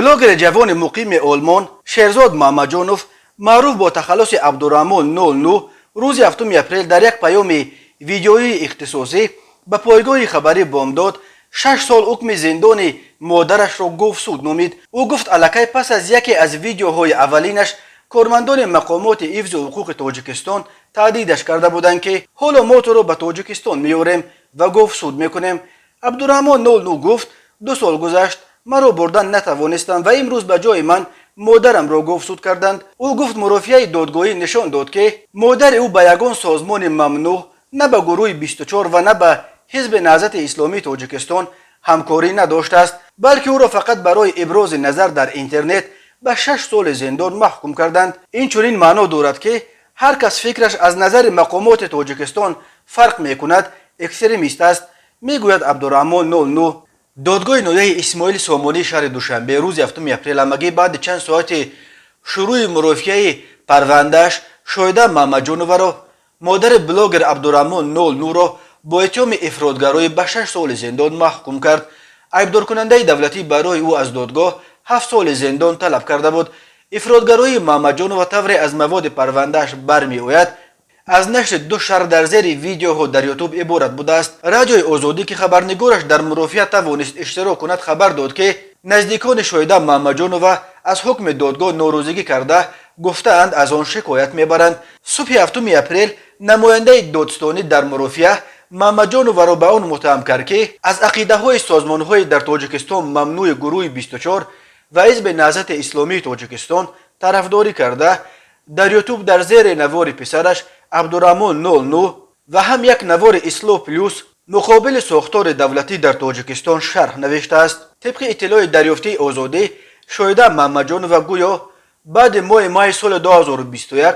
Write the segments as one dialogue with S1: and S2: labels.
S1: بلوگر جوان مقیم آلمان شهرزاد محمدجانوف معروف با تخلص عبدالرحمن 09 روز 7 اپریل در یک پیام ویدیویی اختصاصی به پایگاه خبری بامداد 6 سال حکم زندان مادرش را گفت نامید. او گفت الکی پس از یکی از ویدیوهای اولینش کارمندان مقامات حفظ حقوق تاجیکستان تهدیدش کرده بودند که حالا ما تو را به تاجیکستان میاریم و گفت میکنیم. عبدالرحمن 09 گفت 2 سال گذشت مرا بردن نتوانستند و امروز به جای من مادرم را گفت کردند. او گفت مرافعه دادگاهی نشان داد که مادر او به یگان سازمان ممنوع نه به گروه 24 و نه به حزب نهضت اسلامی تاجیکستان همکاری نداشته است، بلکه او را فقط برای ابراز نظر در اینترنت به 6 سال زندان محکوم کردند. این چنین معنا دارد که هر کس فکرش از نظر مقامات تاجیکستان فرق میکند اکستریمیست است، میگوید عبدالرحمن 09. دادگاه نایه اسماعیل سامانی شهر دوشنبه روز 7 اپریل همگی بعد چند ساعت شروع مرافعه پروندهش شایده محمدجانوف را مادر بلاگر عبدالرحمن 09 را با اتهام افراطگرایی به 6 سال زندان محکوم کرد. عیبدار کننده دولتی برای او از دادگاه 7 سال زندان طلب کرده بود. افراطگرایی محمدجانوف طوری از مواد پروندهش برمی آید از نشر 2 شرح در زیر ویدیوها در یوتیوب عبارت بوده است. رادیوی آزادی که خبرنگارش در مرافعه توانست اشتراک کند خبر داد که نزدیکان شایده محمدجانوف از حکم دادگاه ناراضگی کرده گفتند از آن شکایت میبرند. صبح 7 اپریل نماینده دادستانی در مرافعه محمدجانوف را به آن متهم کرد که از عقیده های سازمان های در تاجیکستان ممنوع گروه 24 و حزب نهضت اسلامی تاجیکستان طرفداری کرده در یوتیوب در زیر نوار پسرش عبدالرحمن 09 و هم یک نوار اسلو پلوس مقابل ساختار دولتی در تاجیکستان شرح نوشته است. طبق اطلاع دریافتی آزادی شایده محمدجانوف گویا بعد ماه سال 2021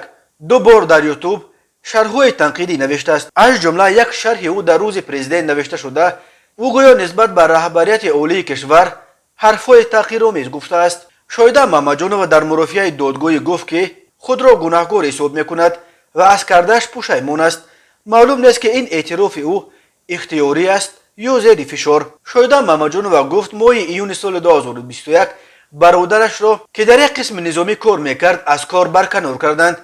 S1: 2 بار در یوتیوب شرح‌های تنقیدی نوشته است. از جمله یک شرح او در روز پرزیدنت نوشته شده او گویا نسبت به رهبریت عالی کشور حرف‌های تحقیرآمیز گفته است. شایده محمدجانوف در مرافعه دادگاهی گفت که خود را گناهکار حساب میکند و از کرده‌اش پشیمان است. معلوم نیست که این اعتراف او اختیاری است یا زیر فشار. شایده محمدجانوف گفت ماه ایون سال 2021 برادرش را که در یک قسم نظامی کار میکرد از کار برکنار کردند.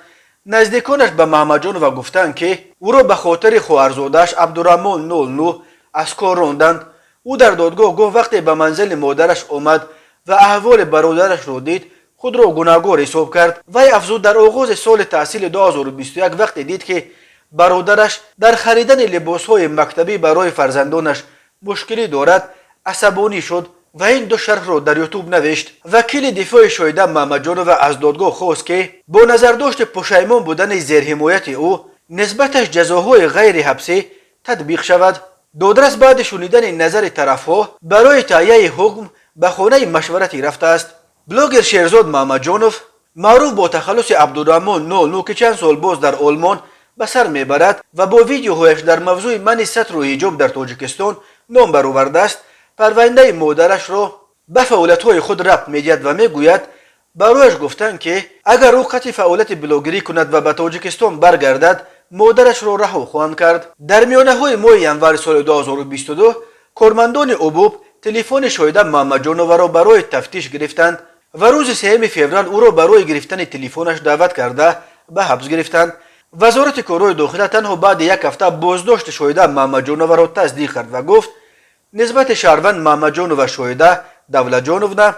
S1: نزدیکانش به محمدجانوف گفتند که او را به خاطر خواهرزاده‌اش عبدالرحمن 09 از کار راندند. او در دادگاه گفت وقتی به منزل مادرش آمد و احوال برادرش را دید خود را گناهکار حساب کرد. وی افزود در آغاز سال تحصیل 2021 وقتی دید که برادرش در خریدن لباس‌های مکتبی برای فرزندانش مشکلی دارد عصبانی شد و این 2 شرح را در یوتیوب نوشت. وکیل دفاع شایده محمدجانوف از دادگاه خواست که با نظرداشت پشیمان بودن زیر حمایت او نسبتش جزاهای غیر حبسی تطبیق شود. دادرس بعد شنیدن نظر طرفها برای تهیه حکم به خانه مشورتی رفته است. بلاگر شهرزاد محمدجانوف معروف با تخلص عبدالرحمن 09 که چند سال باز در آلمان به سر میبرد و با ویدیوهایش در موضوع منع ستر و حجاب در تاجیکستان نام برآورده است پرونده مادرش را به فعالیت‌های خود ربط می‌دهد و میگوید برایش گفتند که اگر او قطع فعالیت بلاگری کند و به تاجیکستان برگردد مادرش را رها خواهند کرد. در میانه‌های ماه ینور سال 2022 کارمندان عبوب تلفن شایده محمدجانوف را برای تفتیش گرفتند و روز 3 فوریه او را برای گرفتن تلفنش دعوت کرده به حبس گرفتند. وزارت کارهای داخله تنها بعد 1 هفته بازداشت شایده محمدجانوف را تصدیق کرد و گفت نسبت شهروند محمدجانوف شایده دولتجانوف نه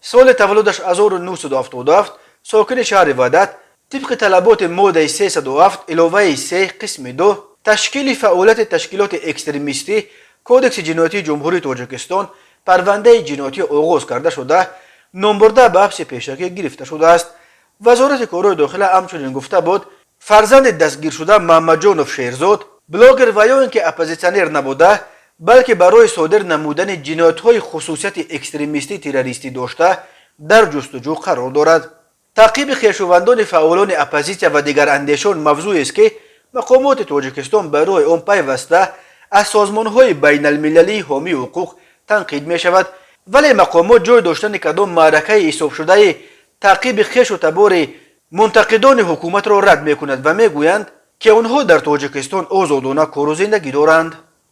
S1: سال تولدش 1977 ساکن شهر وحدت طبق طلبات ماده 307 علاوه 3 قسم 2 تشکیل فعالیت تشکیلات اکستریمیستی کودکس جنایتی جمهوری تاجیکستان پرونده جنایتی آغاز کرده شده نامبرده به حبس پیشکی گرفته شده است. وزارت کارهای داخله همچنین گفته بود فرزند دستگیر شده محمدجانوف شهرزاد بلاگر و یا اینکه اپوزیسیونر نبوده بلکه برای صادر نمودن جنایت‌های خصوصیت اکستریمیستی تروریستی داشته در جستجو قرار دارد. تعقیب خویشاوندان فعالان اپوزیسیون و دیگر اندیشان موضوعی است که مقامات تاجیکستان برای آن پیوسته از سازمان‌های بین المللی حامی حقوق تنقید می شود، ولی مقامات جای داشتن کدام معرکه حساب شده تعقیب خویش و تبار منتقدان حکومت را رد می کند و می گویند که آنها در تاجیکستان آزادانه کار و زندگی دارند.